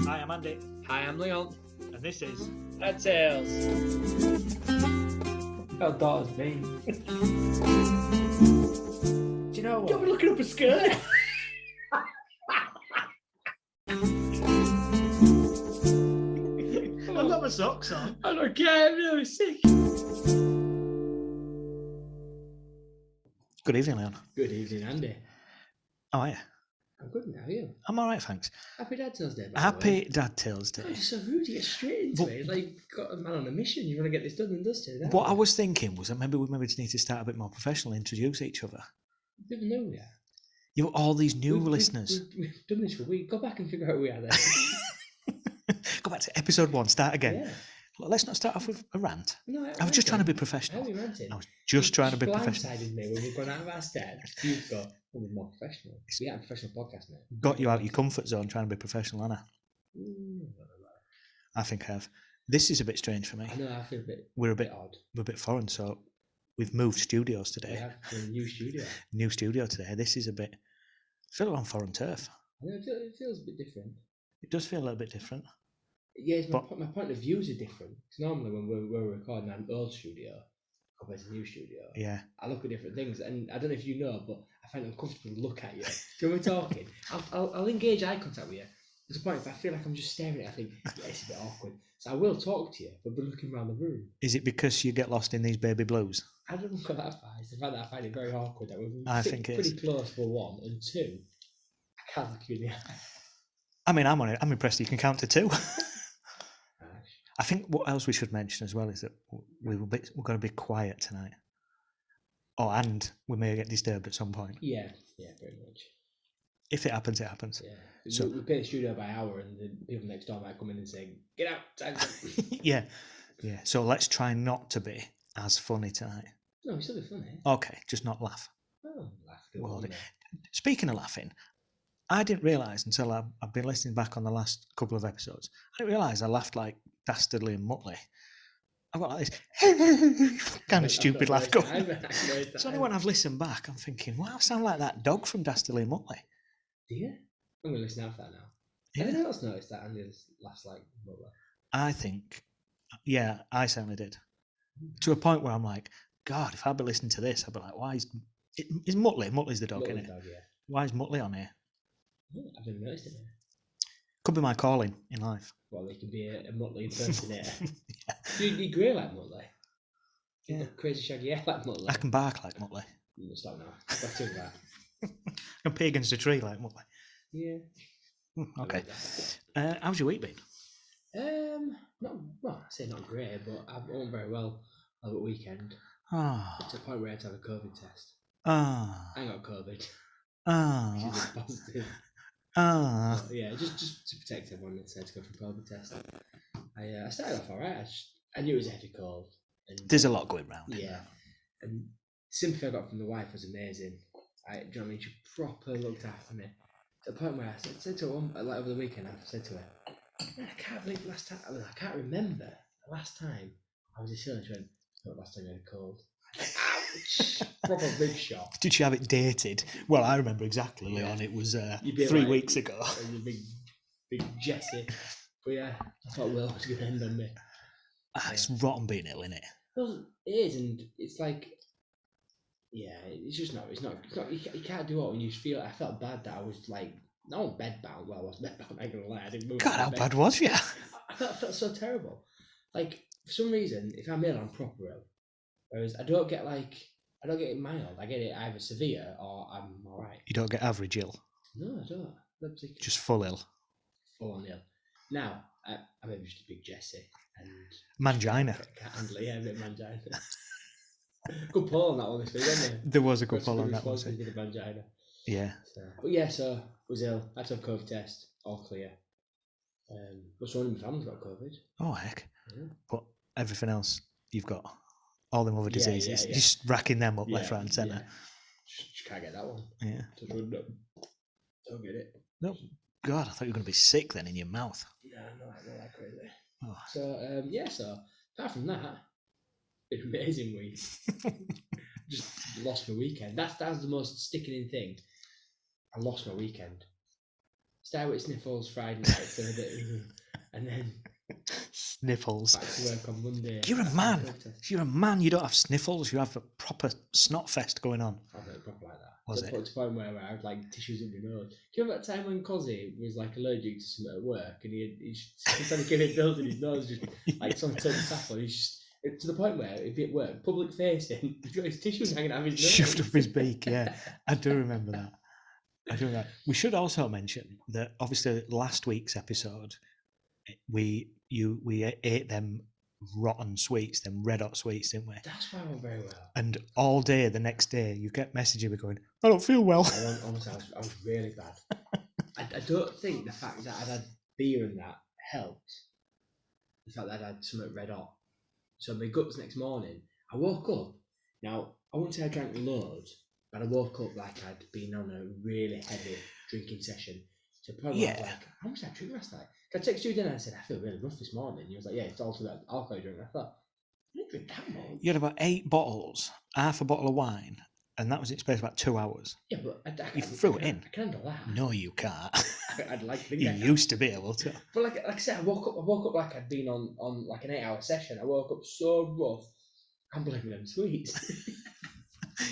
Hi, I'm Andy, Hi, I'm Leon. and this is Head Tales. How daughter's me. Do you know what? Don't be looking up a skirt. I've got my socks on. I don't care. I'm really sick. Good evening, Leon. Good evening, Andy. How are you? I'm good. How are you? I'm all right, thanks. Happy Dad Tales Day. By Happy Dad Tales the way. Day. God, you're so rude. You get straight into it. It's like you've got a man on a mission. You want to get this done and dusted. What I was thinking was that maybe we just need to start a bit more professional, introduce each other. People know we are. You know, all these new listeners. We've done this for a week. Go back and figure out who we are then. Go back to episode 1. Start again. Yeah. Look, let's not start off with a rant. No, I was just trying to be professional. How are we ranting? I was just trying to be professional. Blindsided me when we've gone out of our steps. You've got we're more professional. We are a professional podcast now. Got you out your comfort zone trying to be professional, haven't I? I think I have. This is a bit strange for me. I know, I feel a bit We're a bit odd. We're a bit foreign, so we've moved studios We today. have a new studio. New studio today. This is a bit. I feel on foreign turf. I know, it feels a bit different. It does feel a little bit different. Yeah, my point of views are different. Because normally when we're recording an old studio compared to a new studio, Yeah. I look at different things, and I don't know if you know, but I find it uncomfortable to look at you. So when we're talking, I'll engage eye contact with you. There's a point if I feel like I'm just staring at you, I think, yeah, it's a bit awkward. So I will talk to you, but we're looking around the room. Is it because you get lost in these baby blues? I don't go that far. It's the fact that I find it very awkward that we're pretty close for one, and two, I can't look you in the eye. I mean, I'm on it. I'm impressed you can count to 2. I think what else we should mention as well is that we're going to be quiet tonight. Oh, and we may get disturbed at some point. Yeah, very much. If it happens, it happens. Yeah. So we pay the studio by hour, and the people next door might come in and say, "Get out!" Time yeah. So let's try not to be as funny tonight. No, we still be funny. Okay, just not laugh. Oh, laugh. Well, speaking of laughing, I didn't realise until I've been listening back on the last couple of episodes. I didn't realise I laughed like Dastardly and Muttley. I've got like this kind of stupid laugh going. It's only when I've listened back, I'm thinking, wow, I sound like that dog from Dastardly and Muttley. Do you? I'm going to listen out for that now. Yeah. Anyone else noticed that Andy laughs like Muttley? I think, yeah, I certainly did. To a point where I'm like, God, if I'd be listening to this, I'd be like, why is Muttley? Muttley's the dog, isn't it? Dog, yeah. Why is Muttley on here? I've never noticed it. Could be my calling in life. Well, they could be a Muttley impersonator. Yeah. Do you grey like Muttley? Yeah. Crazy shaggy hair like Muttley? I can bark like Muttley. Stop now. Back to that. I can pee against a tree like Muttley. Yeah. Okay. How's your week been? I say not great, but I went very well over the weekend. Ah. To the point where I had to have a COVID test. Ah. I got COVID. Ah. Which is positive. Ah. But yeah, just to protect everyone, I decided to go for a COVID test. I started off alright. I knew it was a heavy cold. And, there's a lot going round. Yeah. And the sympathy I got from the wife was amazing. Do you know what I mean? She proper looked after me. To the point where I said to her, like over the weekend, I said to her, I can't believe last time, I can't remember the last time I was ill. She went, not last time you had a cold. Ouch! Proper big shock. Did she have it dated? Well, I remember exactly, Leon. Yeah. It was 3 like, weeks ago. Big Jessie. But yeah, I thought Will was going to end on me. It's rotten being ill, isn't it? Well, it is, and it's like, yeah, it's just not. It's not. You can't do it when you feel. I felt bad that I was like, not bedbound. Well, I was bedbound. I'm not gonna lie. I didn't move. God, how bad was you? I felt so terrible. Like for some reason, if I'm ill, I'm proper ill. Whereas I don't get it mild. I get it either severe or I'm alright. You don't get average ill. No, I don't. Just full ill. Full on ill. Now I'm just a big Jessie and mangina. Can't handle it. Yeah, a bit of mangina. Good poll on that one this week, wasn't there? There was a good poll on that one. With the mangina. Yeah. So was ill. Had to have COVID test. All clear. But someone in my family's got COVID. Oh heck! Yeah. But everything else, you've got all them other diseases. Yeah. Just racking them up left, right, and centre. Yeah. Just can't get that one. Yeah. Don't get it. No. God, I thought you were going to be sick then in your mouth. Yeah, no, not that crazy. Oh. So apart from that, it's an amazing week. Just lost my weekend. That's the most sticking in thing. I lost my weekend. Start with sniffles Friday night, so a bit, and then Sniffles. back to work on Monday. You're a after the man. drug test. You're a man. You don't have sniffles. You have a proper snot fest going on. I don't proper like that. Was to it? To the point where I had like tissues in my nose. Do you remember that time when Cozzy was like allergic to something at work and he's trying to give it built in his nose, just like someone turned the tap on. He's just to the point where if it worked, public facing, he's got his tissues hanging out of his nose. Shoved up his beak. Yeah, I do remember that. We should also mention that obviously last week's episode, we ate them rotten sweets, them red hot sweets, didn't we? That's why I went very well. And all day the next day, you kept messaging me going, "I don't feel well." Honestly, I was really bad. I don't think the fact that I'd had beer and that helped. The fact that I'd had something red hot. So my guts next morning, I woke up. Now I wouldn't say I drank loads, but I woke up like I'd been on a really heavy drinking session. So probably I was like, how much did I drink last night? I texted you then and I said, I feel really rough this morning. He was like, yeah, it's all to that alcohol you drink. I thought, I didn't drink that much. You had about 8 bottles, half a bottle of wine, and that was in space of about 2 hours. Yeah, but you threw it in. I can handle that. No, you can't. I'd like to think you used to be able to. But like I said, I woke up like I'd been on like an 8-hour session. I woke up so rough. I'm blaming them sweets.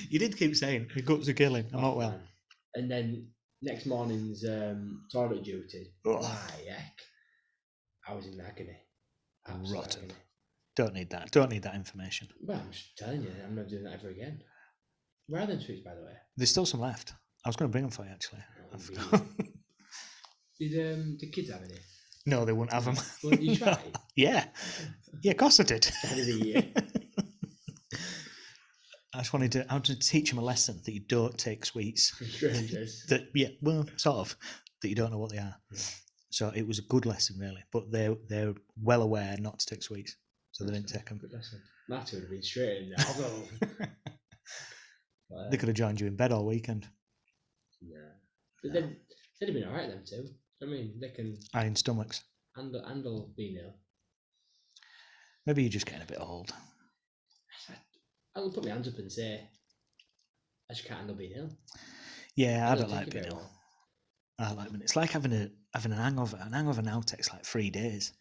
You did keep saying, your guts are killing, I'm not well. Man. And then next morning's toilet duty. Ugh. Why, heck? I was in agony. Rotten. Agony. Don't need that. Don't need that information. Well, I'm just telling you, I'm not doing that ever again. Where are them sweets, by the way? There's still some left. I was going to bring them for you, actually. Did the kids have any? No, they wouldn't have them. Well, you tried? Yeah, of course I did. End of the year. I wanted to teach them a lesson that you don't take sweets. From strangers. Sort of. That you don't know what they are. Yeah. So it was a good lesson, really. But they're well aware not to take sweets, so they didn't take them. Good lesson. Matty would have been straight in there. They could have joined you in bed all weekend. Yeah, but then they'd have been alright them too. I mean, they can iron stomachs. Handle being ill. Maybe you're just getting a bit old. I'll put my hands up and say I just can't handle being ill. Yeah, I don't like being ill. I like it. It's like having an hangover. An hangover now takes like 3 days,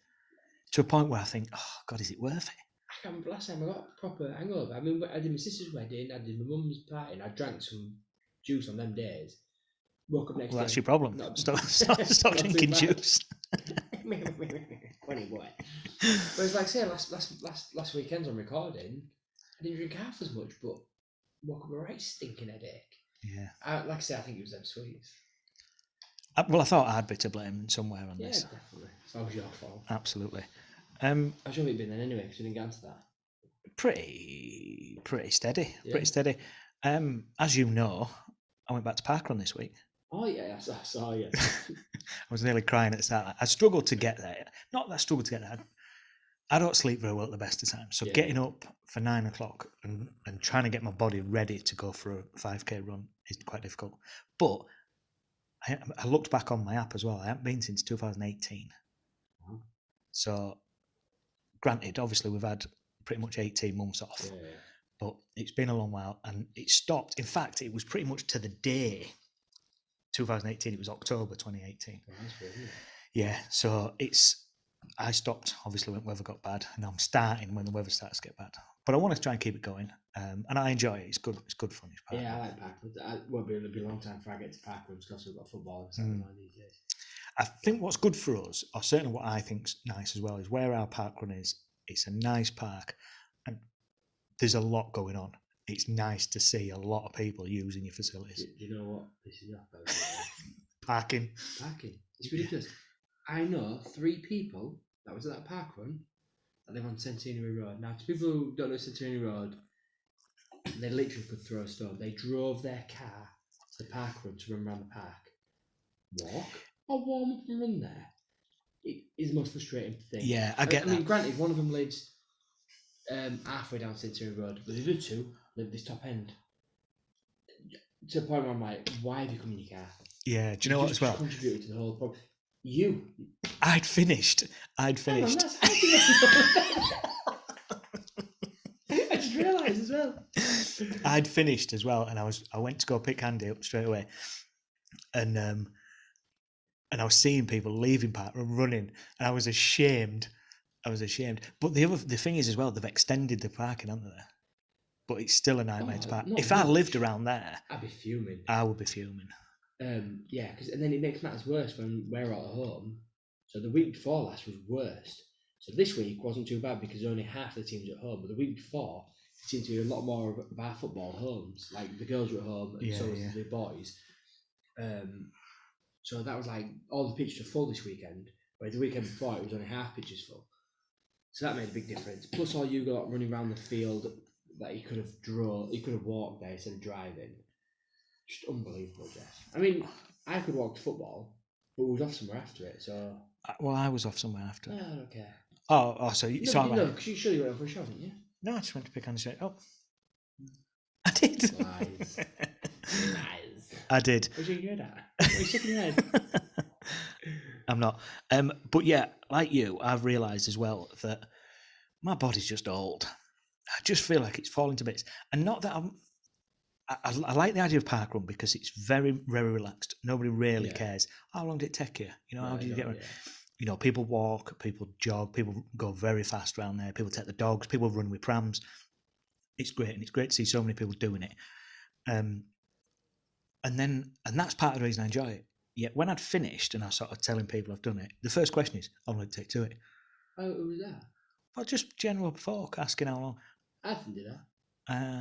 to a point where I think, oh God, is it worth it? I can't remember last time I got a proper hangover. I mean, I did my sister's wedding, I did my mum's party, and I drank some juice on them days. Woke up next day. That's your problem. Stop drinking juice. Funny boy. But it's like say last weekend on recording, I didn't drink half as much, but woke up with a right stinking headache. Yeah. Like I say, I think it was them sweets. Well, I thought I'd be to blame somewhere on this. Yeah, definitely. It's always your fault. Absolutely. How's your week been then anyway, because we didn't get into that? Pretty steady. Yeah. Pretty steady. As you know, I went back to parkrun this week. Oh yeah, I saw you. I was nearly crying at the start. I struggled to get there. Not that I struggled to get there. I don't sleep very well at the best of times. So getting up for 9 o'clock and trying to get my body ready to go for a 5K run is quite difficult. But I looked back on my app as well. I haven't been since 2018. Oh. So, granted, obviously we've had pretty much 18 months off. Yeah. But it's been a long while and it stopped. In fact, it was pretty much to the day 2018. It was October 2018. Oh, that's weird, isn't it? Yeah, so I stopped obviously when the weather got bad, and I'm starting when the weather starts to get bad. But I want to try and keep it going, and I enjoy it. It's good fun. Yeah, I like parkrun. It won't be a long time before I get to parkrun because we've got football and stuff these days. I think what's good for us, or certainly what I think's nice as well, is where our parkrun is. It's a nice park, and there's a lot going on. It's nice to see a lot of people using your facilities. Do you know what pisses me off about Parking. It's ridiculous. I know 3 people that was at that parkrun that live on Centenary Road. Now, to people who don't know Centenary Road, they literally could throw a stone. They drove their car to the parkrun to run around the park. Walk or warm up and run there. It is the most frustrating thing. Yeah, I get that. I mean, granted, one of them lives halfway down Centenary Road, but the other 2 live this top end. To the point where I'm like, why have you come in your car? Yeah, do you know what as well? Contributed to the whole problem. I'd finished. I just realised as well. I'd finished as well, and I went to go pick Andy up straight away, and and I was seeing people leaving Park and running, and I was ashamed. But the thing is as well, they've extended the parking, haven't they? But it's still a nightmare to park. not If I lived much. around there, I'd be fuming. I would be fuming. Yeah, because and then it makes matters worse when we're at home. So the week before last was worst. So this week wasn't too bad because only half the teams at home. But the week before, it seemed to be a lot more of our football homes. Like the girls were at home, and so was the boys. So that was like all the pitches were full this weekend. Whereas the weekend before, it was only half pitches full. So that made a big difference. Plus, all you got running around the field that you could have walked there instead of driving. Just unbelievable, Jeff. I mean, I could walk to football, but we was off somewhere after it, so. Well, I was off somewhere after. No, I don't care. Oh, so you saw No, because you surely went for a shot, didn't you? No, I just went to pick on the shirt. Oh, I did. Lies. Lies. I did. What are you good at? What are you shaking your head? I'm not. But yeah, like you, I've realised as well that my body's just old. I just feel like it's falling to bits, and not that I like the idea of parkrun because it's very, very relaxed. Nobody really cares. How long did it take you? You know, how do you get around? You know, people walk, people jog, people go very fast around there. People take the dogs, people run with prams. It's great, and it's great to see so many people doing it. And that's part of the reason I enjoy it. Yet when I'd finished and I was sort of telling people I've done it, the first question is, how long did it take to it? Oh, who was that? Well, just general folk asking how long. I didn't do that.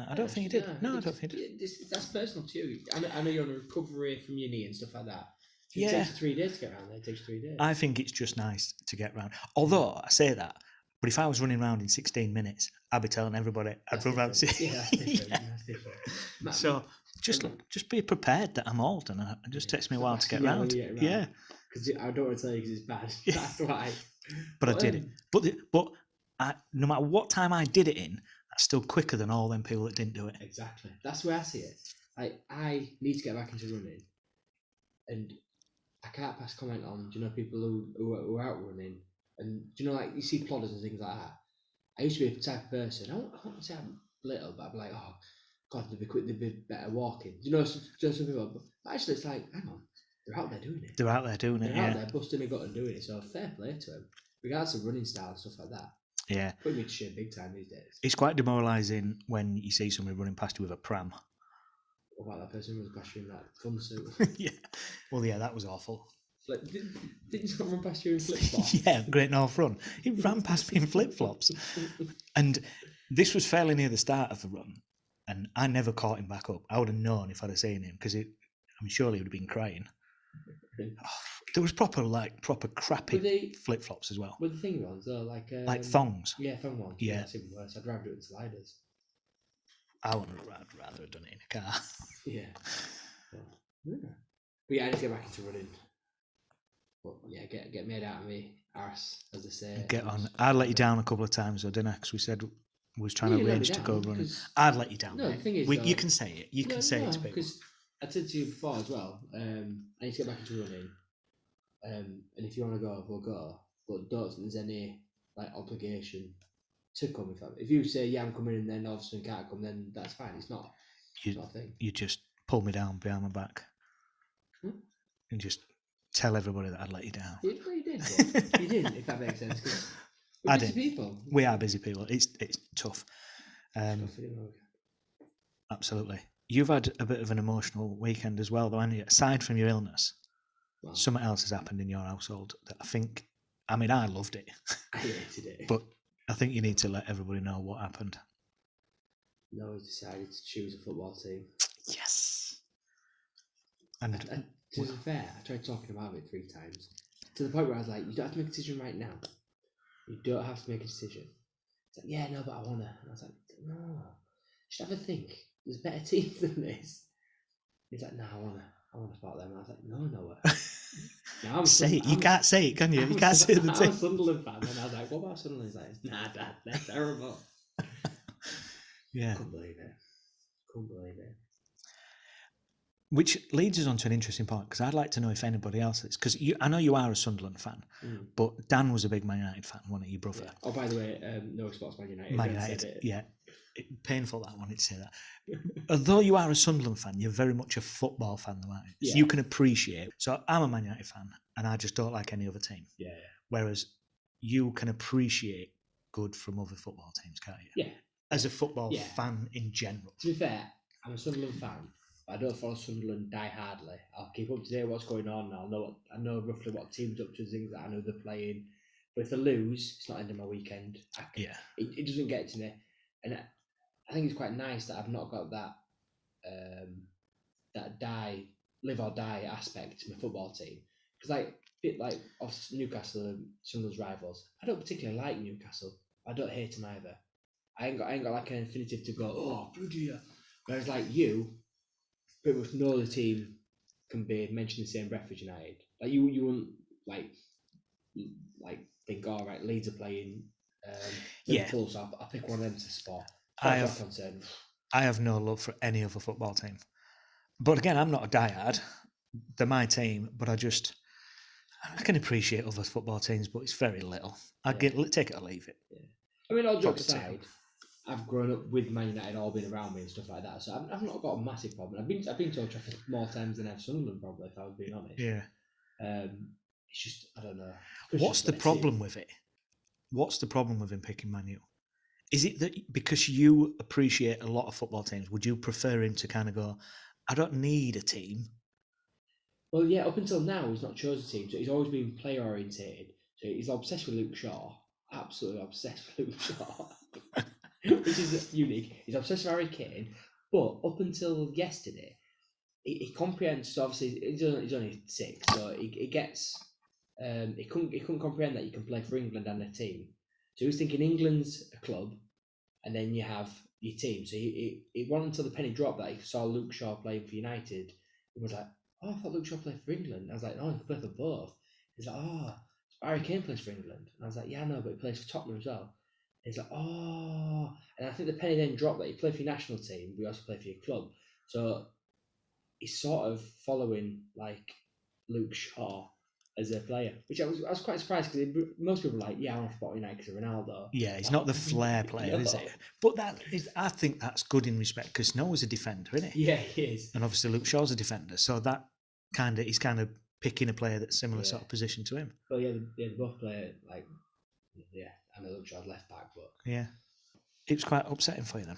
I don't think you did. No, I don't think you did. That's personal too. I know you're on a recovery from your knee and stuff like that. It takes 3 days to get around there. It takes 3 days. I think it's just nice to get around. Although I say that, but if I was running around in 16 minutes, I'd be telling everybody I'd run around. Yeah, that's different. That's different. So just be prepared that I'm old, and it just takes me a while to get around. Yeah, because I don't want to tell you because it's bad. That's why. But I did it. But no matter what time I did it in, that's still quicker than all them people that didn't do it. Exactly. That's where I see it. I need to get back into running, and I can't pass comment on. Do you know people who are out running, and do you know like you see plodders and things like that. I used to be a type of person. I won't say I'm little, but I'd be like, oh God, they'd be better walking. Do you know some people? But actually, it's like, hang on, they're out there doing it. They're out there doing it. They're out there busting a gut and doing it. So fair play to them, regardless of running style and stuff like that. Yeah, putting me to shame big time these days. It's quite demoralising when you see somebody running past you with a pram. What about that person who was past you in that fun suit? Yeah, well, yeah, that was awful. Like, didn't someone run past you in flip flops? Yeah, Great North Run. He ran past me in flip flops, and this was fairly near the start of the run, and I never caught him back up. I would have known if I'd have seen him because surely he would have been crying. There was proper crappy flip flops as well. With the thing ones, though, like thongs. Yeah, thong ones. Yeah, that's even worse. I'd rather do it in sliders. I'd rather have done it in a car. Yeah. But yeah, I need to get back into running. But yeah, get made out of me arse, as they say. Get on. I let you down a couple of times, though, didn't I? Because we said we was trying to arrange to go running. I'd let you down. No, the thing is, you can say it. You can say it to people. Because I said to you before as well. I need to get back into running. And if you want to go, we'll go. But don't think there's any obligation to come. If you say I'm coming, and then all of a sudden can't come, then that's fine. It's not a thing. You just pull me down behind my back and just tell everybody that I'd let you down. You did. But you didn't, if that makes sense. Cause we're busy people. We are busy people. It's tough. Absolutely. You've had a bit of an emotional weekend as well, though, haven't you? Aside from your illness. Well, something else has happened in your household that I loved it. I hated it. But I think you need to let everybody know what happened. Noah decided to choose a football team. Yes. And to be fair, I tried talking about it 3 times. To the point where I was like, you don't have to make a decision right now. You don't have to make a decision. It's like, yeah, no, but I want to. And I was like, no. You should have a think. There's better teams than this. He's like, no, I want to support them. And I was like, no, Noah. No, say it. You can't say it, can you? You can't say the team. I'm a Sunderland fan. And I was like, what about Sunderland? He's like, nah, Dad, they're terrible. Yeah. Couldn't believe it. Which leads us on to an interesting point, because I'd like to know if anybody else is. Because I know you are a Sunderland fan, but Dan was a big Man United fan, wasn't he, your brother? Yeah. Oh, by the way, no sports Man United. Man United, yeah. painful that I wanted to say that. Although you are a Sunderland fan, you're very much a football fan, though, aren't you? Yeah. So you can appreciate. So I'm a Man United fan, and I just don't like any other team. Yeah. Whereas you can appreciate good from other football teams, can't you? Yeah. As a football Yeah. fan in general. To be fair, I'm a Sunderland fan. But I don't follow Sunderland die hardly. I'll keep up to date what's going on. I know roughly what teams up to, things that I know they're playing. But if they lose, it's not ending my weekend. Yeah. It doesn't get to me, and I think it's quite nice that I've not got that that live or die aspect to my football team. Because like Newcastle and Sunderland's rivals, I don't particularly like Newcastle. I don't hate them either. I ain't got like an infinitive to go, oh bloody hell. Whereas like you, pretty much no other team can be mentioned in the same breath as United. Like you wouldn't like think, all right, Leeds are playing Liverpool, so I'll pick one of them to spot. I have no love for any other football team. But again, I'm not a diehard. They're my team, but I can appreciate other football teams, but it's very little. Take it or leave it. Yeah. I mean, all jokes aside, I've grown up with Man United all being around me and stuff like that, so I've not got a massive problem. I've been to Old Trafford more times than I've Sunderland, probably, if I was being honest. Yeah. It's just, I don't know. What's the problem with it? What's the problem with him picking Man U? Is it that because you appreciate a lot of football teams, would you prefer him to kind of go, I don't need a team? Well, yeah, up until now, he's not chosen a team, so he's always been player orientated. So he's obsessed with Luke Shaw, absolutely obsessed with Luke Shaw, which is unique. He's obsessed with Harry Kane, but up until yesterday, he comprehends. So obviously, he's only 6, so he gets. He couldn't comprehend that you can play for England and a team. So he was thinking England's a club, and then you have your team. So he wasn't until the penny dropped that he saw Luke Shaw playing for United. He was like, oh, I thought Luke Shaw played for England. I was like, oh, he can play for both. He's like, oh, Harry Kane plays for England. And I was like, yeah, no, but he plays for Tottenham as well. He's like, oh, and I think the penny then dropped that you play for your national team, but you also play for your club. So he's sort of following like Luke Shaw as a player, which I was quite surprised because most people are like, yeah, I want to support United because of Ronaldo. Yeah, he's not the flair player, is he? But I think that's good in respect because Noah's a defender, isn't he? Yeah, he is. And obviously Luke Shaw's a defender, so that he's kind of picking a player that's similar sort of position to him. Well, yeah, they both play like, yeah, I know Luke Shaw's left back, but yeah, it was quite upsetting for you then.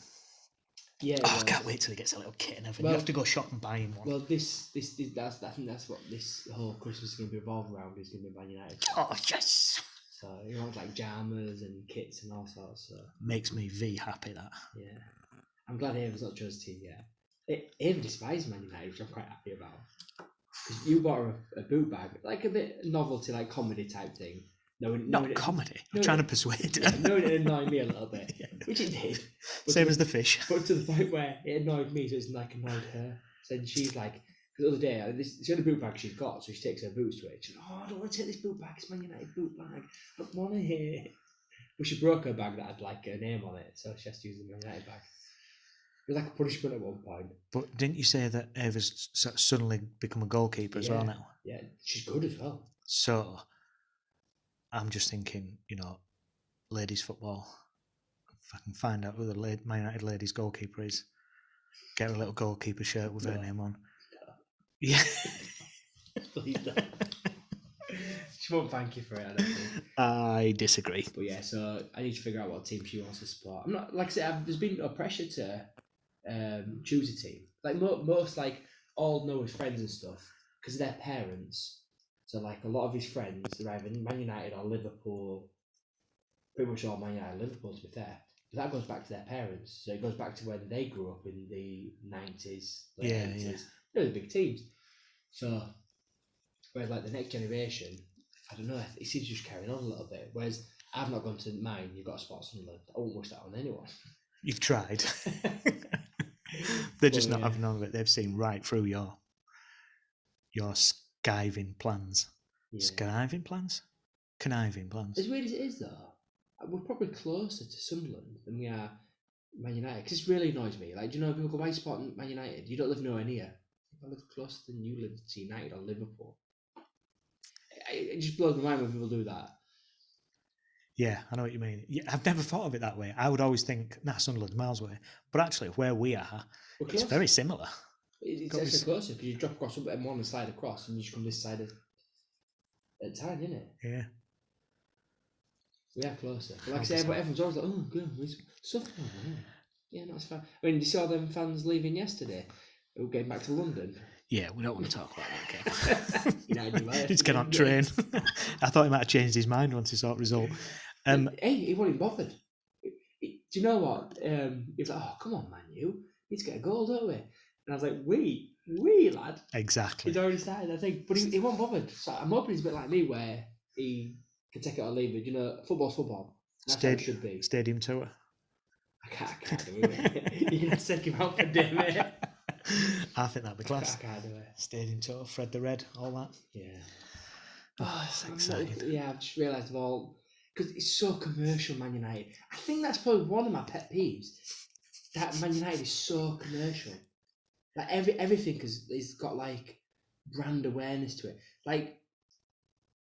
Yeah, I can't wait till he gets a little kit and everything. You have to go shop and buy him one. Well, I think that's what this whole Christmas is going to be revolved around. Is going to be Man United. Oh yes! So he wants like jammers and kits and all sorts. So makes me happy that. Yeah, I'm glad Ava's not chosen team yet. Ava despises Man United, which I'm quite happy about. Because you bought her a boot bag, like a bit novelty, like comedy type thing. Not comedy. I'm trying to persuade her. No, it annoyed me a little bit, which it did. Same as the fish. But to the point where it annoyed me, so it's like annoyed her. So then she's like, because the other day, it's the only boot bag she's got, so she takes her boots to it. She's like, oh, I don't want to take this boot bag. It's Man United boot bag. I don't want it. But she broke her bag that had like her name on it, so she has to use the Man United bag. It was like a punishment at one point. But didn't you say that Ava's suddenly become a goalkeeper as well now? Yeah, she's good as well. So I'm just thinking, ladies football. If I can find out who the Man United ladies goalkeeper is, get her a little goalkeeper shirt with her name on. No. Yeah. Please don't. She won't thank you for it, I don't think. I disagree. But yeah, so I need to figure out what team she wants to support. I'm not, like I said, there's been no pressure to choose a team. Like most, like all know his friends and stuff because of their parents. So like a lot of his friends are either Man United or Liverpool. Pretty much all Man United, Liverpool to be fair. But that goes back to their parents. So it goes back to when they grew up in the 90s, late 80s. Yeah. They're the big teams. So whereas like the next generation, I don't know, it seems to just carrying on a little bit. Whereas I've not gone to mine, you've got to spot Sunderland. I won't wish that on anyone. You've tried. They're just not having none of it. They've seen right through your skiving plans. Yeah. Skiving plans? Conniving plans. As weird as it is though, we're probably closer to Sunderland than we are Man United. Because this really annoys me. Like, do you know, people go, why are you supporting Man United? You don't live nowhere near. I live closer than you live to United or Liverpool. It just blows my mind when people do that. Yeah, I know what you mean. Yeah, I've never thought of it that way. I would always think, nah, Sunderland's miles away. But actually, where we are, We're it's close. very similar. It's Got actually this- closer because you drop across up M1 and slide across, and you just come this side at time, isn't it? Yeah. We are closer. But like I How say, bizarre. everyone's always like, oh, good, we suffer. Yeah, not as far. I mean, you saw them fans leaving yesterday, who were getting back to London. Yeah, we don't want to talk about that game. United United. Just get on train. I thought he might have changed his mind once he saw the result. Hey, he wasn't even bothered. Do you know what? He was like, oh, come on, man, you need to get a goal, don't we? And I was like, we, lad. Exactly. He's already started, I think. But he wasn't bothered. So I'm hoping he's a bit like me where he can take it or leave it. You know, football's football. That's how it should be. Stadium tour. I can't do it. You're going to take him out for dinner. I think that'd be class. I can't do it. Stadium tour, Fred the Red, all that. Yeah. Oh, it's exciting. Yeah, I've just realised of all, because it's so commercial, Man United. I think that's probably one of my pet peeves. That Man United is so commercial. Like everything is got like brand awareness to it. Like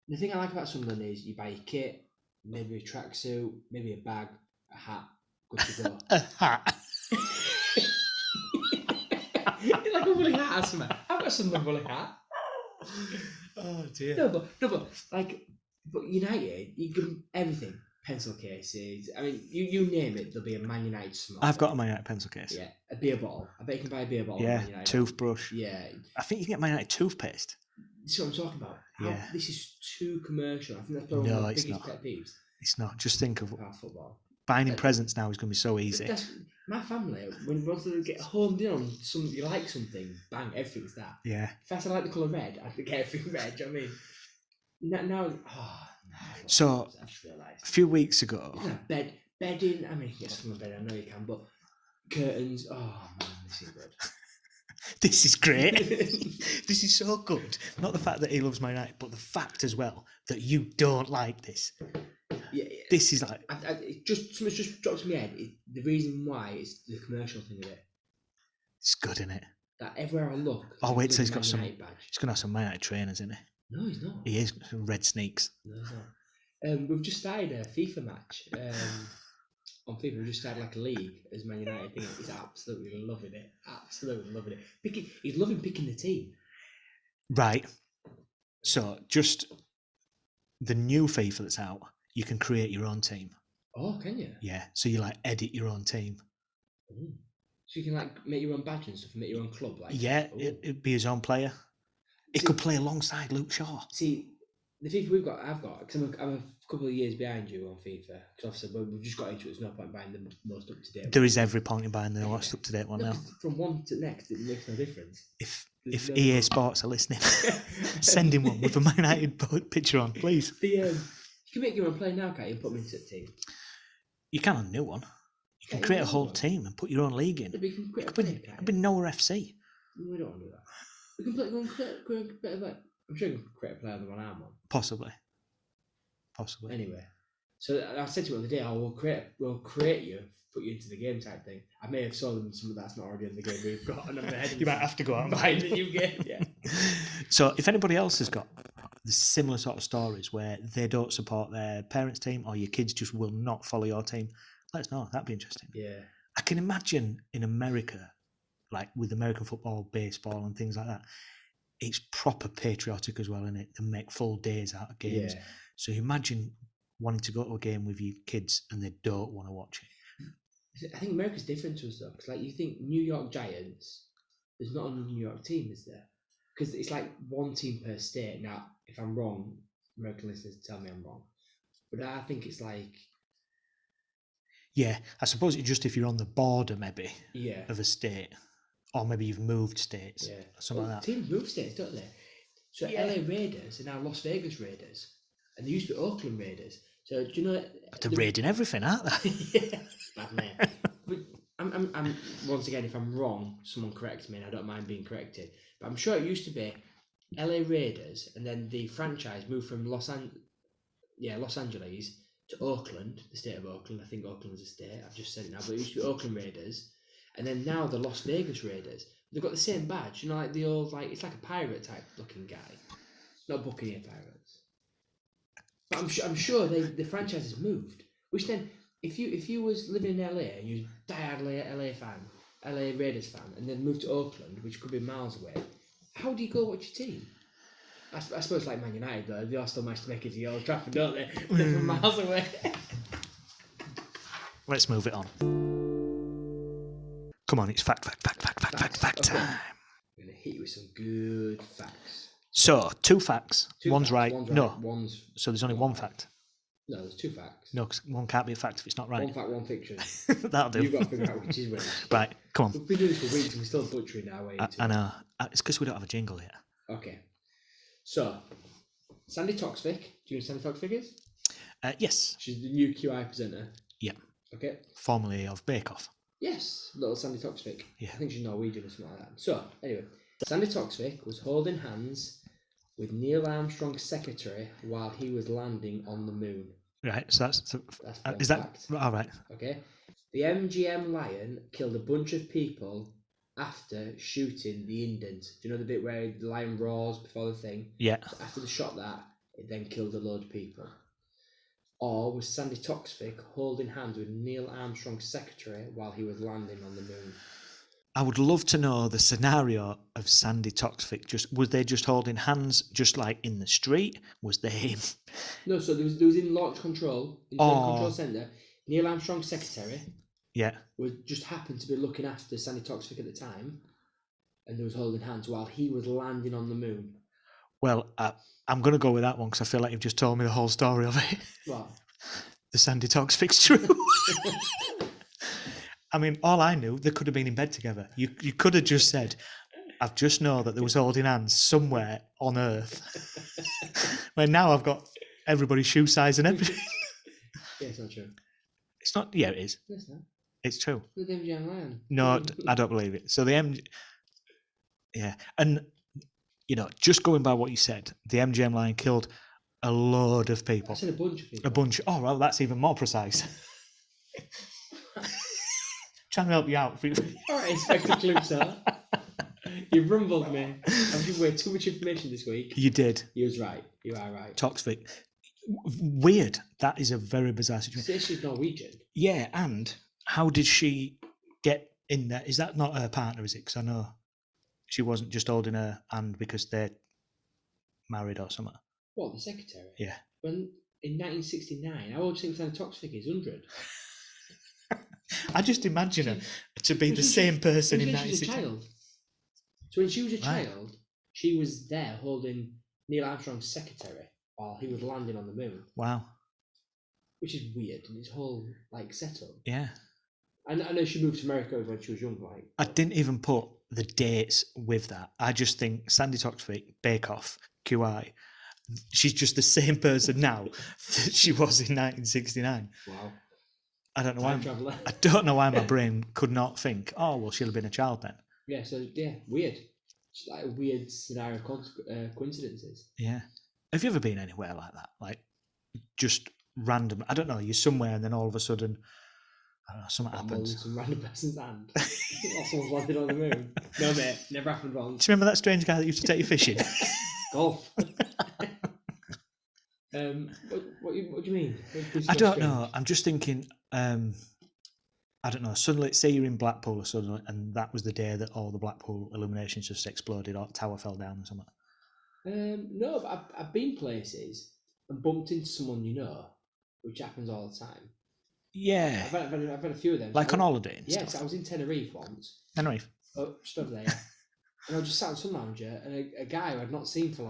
the thing I like about Sunderland is you buy a kit, maybe a tracksuit, maybe a bag, a hat, good to go. A hat. It's like a woolly hat or something. I've got a Sunderland woolly hat. Oh dear. No, but but United, you give them everything. Pencil cases. I mean, you name it, there'll be a Man United small. I've got a Man United pencil case. Yeah, a beer bottle. I bet you can buy a beer bottle. Yeah, Man United. toothbrush. Yeah, I think you can get Man United toothpaste. this is what I'm talking about. Yeah. This is too commercial. I think that's probably one of my it's biggest not. pet peeves It's not. Just think of about football. buying him presents now is going to be so easy. That's, my family, when we want to get homed in on something, you like something, bang, everything's that. Yeah. If I said I like the colour red, I'd get everything red. Do you know what I mean? Now, no. So, I just realised. a few weeks ago, You can have bedding. I mean, yes, from a bed, I know you can, but curtains. Oh man, this is good. this is great. This is so good. Not the fact that he loves Man United, but the fact as well that you don't like this. Yeah, This is like something's just dropped in my head. The reason why is the commercial thing of it. it's good, isn't it? That everywhere I look. Oh wait till he's Man got some. United badge. He's gonna have some Man United trainers, isn't he? No, he's not. He is red sneaks. No, he's not. We've just started a FIFA match. On FIFA, we've just started like a league as Man United thing. He's absolutely loving it. Absolutely loving it. He's loving picking the team. Right. So just the new FIFA that's out, you can create your own team. Oh, can you? Yeah. So you like edit your own team. Ooh. So you can like make your own badge and stuff and make your own club. Like Yeah, it'd be his own player. He could play alongside Luke Shaw. See, the FIFA I've got, because I'm a couple of years behind you on FIFA. Because obviously we've just got into it. There's no point buying the most up to date. There is every point in buying the most up to date one now. From one to next, it makes no difference. If EA Sports are listening, send him one with a Man United picture on, please. You can make your own player now, can't you? And put them into the team. You can on a new one. You can create a whole team and put your own league in. Yeah, but you can create It could be Nowhere FC. We don't want to do that. We can create like, I'm sure you can create a player on the one arm on. Possibly. Anyway, so I said to him the other day, we'll create you, put you into the game type thing. I may have sold them something that's not already in the game we've got, and I'm ahead. You might have to go out and buy the new game. Yeah. So if anybody else has got the similar sort of stories where they don't support their parents' team or your kids just will not follow your team, let us know. That'd be interesting. Yeah. I can imagine in America, like with American football, baseball, and things like that, it's proper patriotic as well, isn't it? They make full days out of games. Yeah. So imagine wanting to go to a game with your kids and they don't want to watch it. I think America's different to us though, because like you think New York Giants, there's not a New York team, is there? Because it's like one team per state. Now, if I'm wrong, American listeners tell me I'm wrong, but I think it's like. Yeah, I suppose it's just if you're on the border maybe of a state, or maybe you've moved states, something like that. Teams move states, don't they? So LA Raiders are now Las Vegas Raiders, and they used to be Oakland Raiders. So do you know? They're raiding everything, aren't they? Yeah, bad man. But I'm once again, if I'm wrong, someone corrects me, and I don't mind being corrected. But I'm sure it used to be LA Raiders, and then the franchise moved from Los Angeles to Oakland, the state of Oakland. I think Oakland's a state. I've just said it now, but it used to be Oakland Raiders, and then now the Las Vegas Raiders. They've got the same badge, you know, like the old, like it's like a pirate type looking guy, not Buccaneer Pirates. But I'm sure the franchise has moved. Which then, if you was living in LA and you was diehard LA fan, LA Raiders fan, and then moved to Oakland, which could be miles away, how do you go watch your team? I suppose like Man United though, they all still manage to make it to Old Trafford, don't they? They're from miles away. Let's move it on. Come on, it's fact Okay. time. I'm gonna hit you with some good facts. So, 2 facts. One's Facts, right. One's No. right. One's So there's only not one right. fact. No, there's 2 facts. No, 'cause one can't be a fact if it's not right. One fact, one fiction. That'll do. You've got to figure out which is which. Right, come on. We've been doing this for weeks and we're still butchering our way into I know. It's because we don't have a jingle yet. Okay. So, Sandy Toksvig. Do you know who Sandy Toksvig is? Yes. She's the new QI presenter. Yeah. Okay. Formerly of Bake Off. Yes, little Sandy Toksvig. Yeah. I think she's Norwegian or something like that. So, anyway, Sandy Toksvig was holding hands with Neil Armstrong's secretary while he was landing on the moon. Right, so that's one is that fact. all right? Okay. The MGM lion killed a bunch of people after shooting the indent. Do you know the bit where the lion roars before the thing? Yeah. So after they shot that, it then killed a load of people. Or was Sandy Toksvig holding hands with Neil Armstrong's secretary while he was landing on the moon? I would love to know the scenario of Sandy Toksvig. Was they just holding hands, just like in the street? Was they? No, so there was in launch control, in the control center. Neil Armstrong's secretary. Yeah. Was just happened to be looking after Sandy Toksvig at the time, and they was holding hands while he was landing on the moon. Well, I'm going to go with that one because I feel like you've just told me the whole story of it. What? The Sandy Toksvig's true. I mean, all I knew, they could have been in bed together. You could have just said, I've just know that they was holding hands somewhere on Earth. Where now I've got everybody's shoe size and everything. Yeah, it's not true. It's not. Yeah, it is. It's not. It's true. The MGM lion. No, I don't believe it. So yeah, and just going by what you said, the MGM lion killed a load of people. I said a bunch of people. A bunch. Oh, well, that's even more precise. Trying to help you out. All right, Inspector Clouseau. You've rumbled me. I've given away too much information this week. You did. You was right. You are right. Toksvig. Weird. That is a very bizarre situation. Say she's Norwegian. Yeah, and how did she get in there? Is that not her partner, is it? Because I know she wasn't just holding her hand because they're married or something. What, the secretary? Yeah. When in 1969, how old do you think Sandy Toksvig is? 100? I just imagine her to be the same person in 1969. She was a child. So when she was a child, she was there holding Neil Armstrong's secretary while he was landing on the moon. Wow. Which is weird, and his whole setup. Yeah. I know she moved to America when she was young. I didn't even put the dates with that. I just think Sandy Toksvig, Bake Off, QI. She's just the same person now that she was in 1969. Wow. I don't know why. I don't know why my brain could not think. Oh well, she'll have been a child then. Yeah. So weird. It's like a weird scenario coincidences. Yeah. Have you ever been anywhere like that? Like just random. I don't know. You're somewhere and then all of a sudden, I don't know, something happens. Some random person's hand. Or someone's landed on the moon. No mate, never happened once. Do you remember that strange guy that used to take you fishing? Golf. What do you mean? I don't know. I'm just thinking. I don't know. Suddenly, say you're in Blackpool or suddenly, and that was the day that all the Blackpool illuminations just exploded, or tower fell down or something. No, but I've been places and bumped into someone which happens all the time. Yeah. I've had a few of them. Like on holiday and yes, stuff. I was in Tenerife once. Tenerife. Oh, just over there. And I was just sat in Sun Lounger, and a guy who I'd not seen for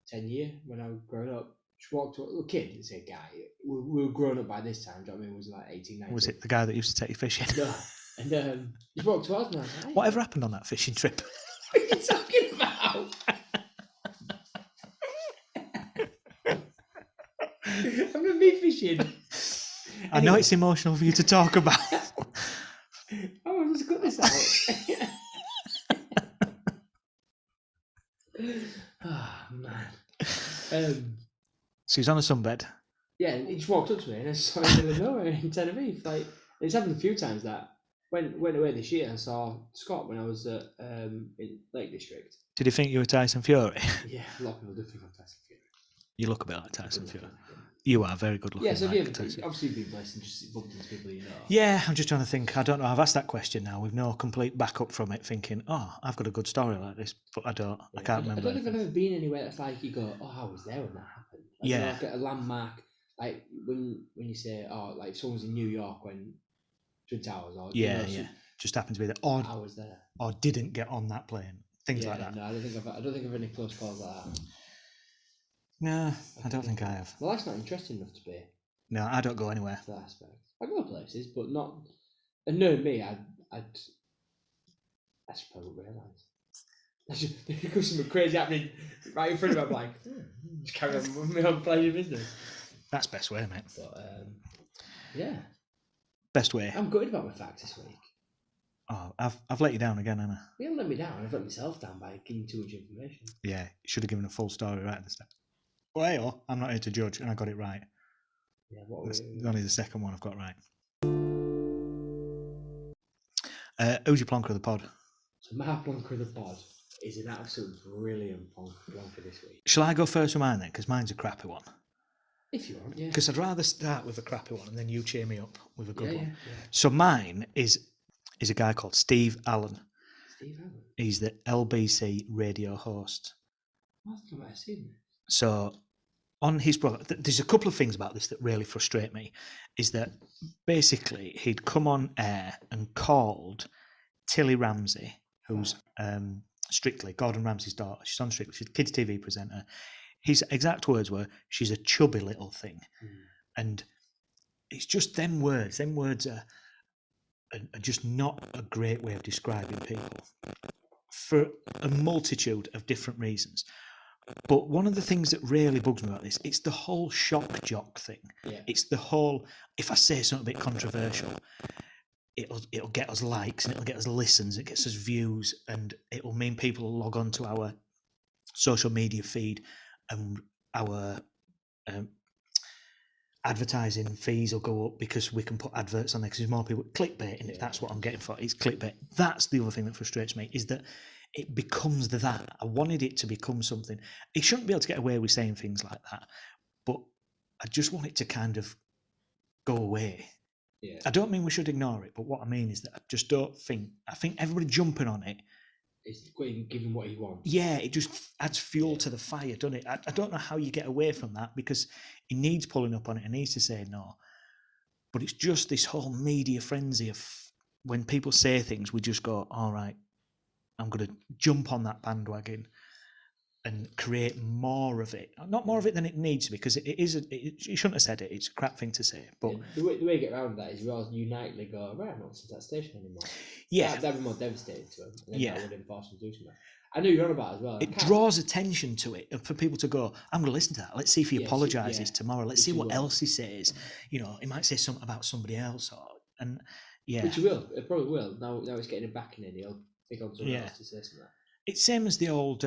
10 years when I was growing up, just walked up, a kid, didn't say guy. We were grown up by this time, do you know what I mean? It was 18, 19. Was it the guy that used to take you fishing? No. And he walked towards me, and I was like, hey, whatever happened on that fishing trip? What are you talking about? I'm going to be fishing. I know it's emotional for you to talk about. I'll just cut this out. Oh, man. So he's on a sunbed. Yeah, he just walked up to me and I saw him in the middle of nowhere in Tenerife. It's happened a few times that. Went away this year and saw Scott when I was at in Lake District. Did he think you were Tyson Fury? Yeah, a lot of people do think I'm Tyson Fury. You look a bit like Tyson Good Fury. looking. You are very good looking. Yeah, so like have you Tyson. obviously been blessed and just bumped into people you know? Yeah, I'm just trying to think. I don't know. I've asked that question now with no complete backup from it, thinking, oh, I've got a good story like this, but I don't. Yeah. I can't I remember. don't think I've anything. ever been anywhere that's like you go, oh, I was there when that happened. Like, you know, Yeah. like a landmark, like when you say, oh, like someone's in New York when Twin Towers, or you Yeah, know, yeah. Just happened to be there, or I was there. didn't get on that plane. Things like that. No, I don't think I've any close calls like that. No, I don't think I have. Well, that's not interesting enough to be. No, I don't go anywhere. For that aspect, I go places, but not. And knowing me, I should probably realise. There could something crazy happening right in front of me. I'm like, just carry on with my own pleasure business. That's best way, mate. But yeah, best way. I'm gutted about my facts this week. Oh, I've let you down again, haven't I? You haven't let me down. I've let myself down by giving too much information. Yeah, you should have given a full story right at the start. Well, hey, I'm not here to judge, and I got it right. Yeah, what That's only the second one I've got right. Who's your plonker of the pod? So my plonker of the pod is an absolute brilliant plonker this week. Shall I go first with mine then? Because mine's a crappy one. If you want, yeah. Because I'd rather start with a crappy one and then you cheer me up with a good one. Yeah. So mine is a guy called Steve Allen. Steve Allen? He's the LBC radio host. I think I might have seen this. So on his program, there's a couple of things about this that really frustrate me. Is that basically he'd come on air and called Tilly Ramsey, who's Strictly, Gordon Ramsay's daughter. She's on Strictly. She's a kids' TV presenter. His exact words were, "She's a chubby little thing," and it's just them words. Them words are just not a great way of describing people for a multitude of different reasons. But one of the things that really bugs me about this, it's the whole shock jock thing. Yeah. It's the whole, if I say something a bit controversial, it'll get us likes and it'll get us listens, it gets us views, and it'll mean people will log on to our social media feed, and our advertising fees will go up because we can put adverts on there because there's more people clickbaiting. If that's what I'm getting for, it's clickbait. That's the other thing that frustrates me, is that it becomes that. I wanted it to become something. It shouldn't be able to get away with saying things like that, but I just want it to kind of go away. Yeah. I don't mean we should ignore it, but what I mean is that I just don't think. I think everybody jumping on it. It's giving what he wants. Yeah, it just adds fuel to the fire, doesn't it? I don't know how you get away from that, because he needs pulling up on it and needs to say no. But it's just this whole media frenzy of when people say things, we just go, all right, I'm going to jump on that bandwagon and create more of it. Not more of it than it needs to be, because you shouldn't have said it. It's a crap thing to say. But the way you get around that is you all unitedly go, right, I'm not listening to that station anymore. Yeah. That'd be more devastating to him. And then Yeah. that would enforce him to do something. I know you're on about it as well. It draws attention to it, and for people to go, I'm going to listen to that. Let's see if he apologises tomorrow. Let's see what else he says. You know, he might say something about somebody else. Which he will. It probably will. Now it's getting him back in it. He'll pick on someone else to say something. It's same as the old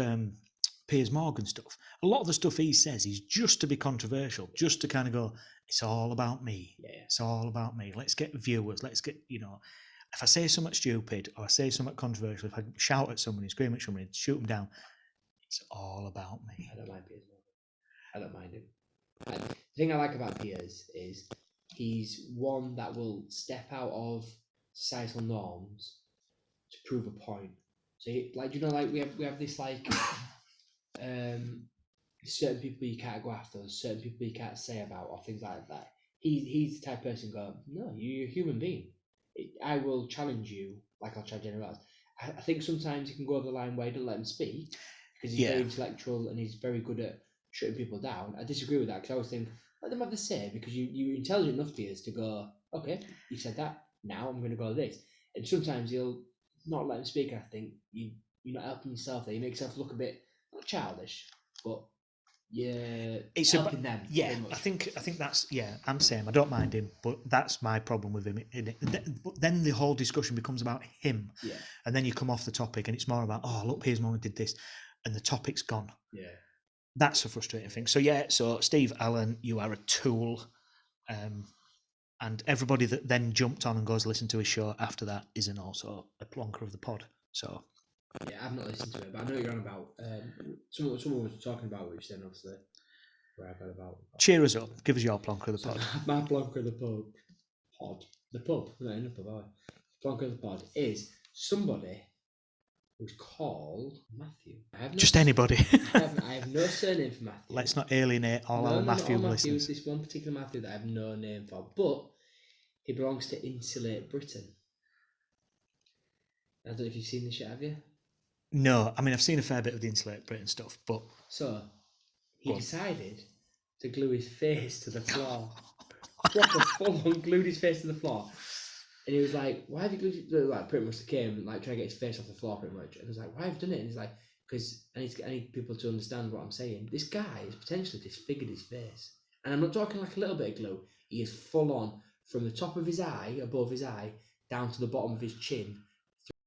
Piers Morgan stuff. A lot of the stuff he says is just to be controversial, just to kind of go, it's all about me. Yeah. It's all about me. Let's get viewers. Let's get, if I say something stupid or I say something controversial, if I shout at somebody, scream at somebody, shoot them down, it's all about me. I don't mind Piers Morgan. I don't mind him. The thing I like about Piers is he's one that will step out of societal norms to prove a point. So, we have this certain people you can't go after, certain people you can't say about, or things like that. He's the type of person go, no, you're a human being. I will challenge you like I'll challenge anyone else. I think sometimes you can go over the line where you don't let him speak because he's very intellectual and he's very good at shutting people down. I disagree with that because I always think, let them have the say, because you're intelligent enough, Piers, to go, okay, you said that, now I'm going to go with this. And sometimes he'll not let him speak, and I think you're not helping yourself there. You make yourself look a bit not childish, but it's helping them. Yeah, I think that's I'm the same. I don't mind him, but that's my problem with him. But then the whole discussion becomes about him, and then you come off the topic, and it's more about, oh, look, Piers Morgan did this, and the topic's gone. Yeah, that's a frustrating thing. So Steve Allen, you are a tool, and everybody that then jumped on and goes listen to his show after that isn't also a plonker of the pod. So. Yeah, I've not listened to it, but I know you're on about. Someone was talking about, which then obviously where I got about. Cheer us up. Give us your plonker of the So pod. my plonker of the pod. The pub. We're not in the pub, are we? Plonker of the pod is somebody who's called Matthew. I have no Just anybody. I have no surname for Matthew. Let's not alienate all our not Matthew all Matthews. listeners. This one particular Matthew that I have no name for, but he belongs to Insulate Britain. I don't know if you've seen this yet, have you? No, I mean, I've seen a fair bit of the Insulate Britain stuff, but... So, he Go on. decided to glue his face to the floor. Proper full-on glued his face to the floor. And he was like, why have you glued it? Like, pretty much came, like, trying to get his face off the floor, pretty much. And I was like, why have you done it? And he's like, because I need people to understand what I'm saying. This guy has potentially disfigured his face. And I'm not talking like a little bit of glue. He is full-on from the top of his eye, above his eye, down to the bottom of his chin.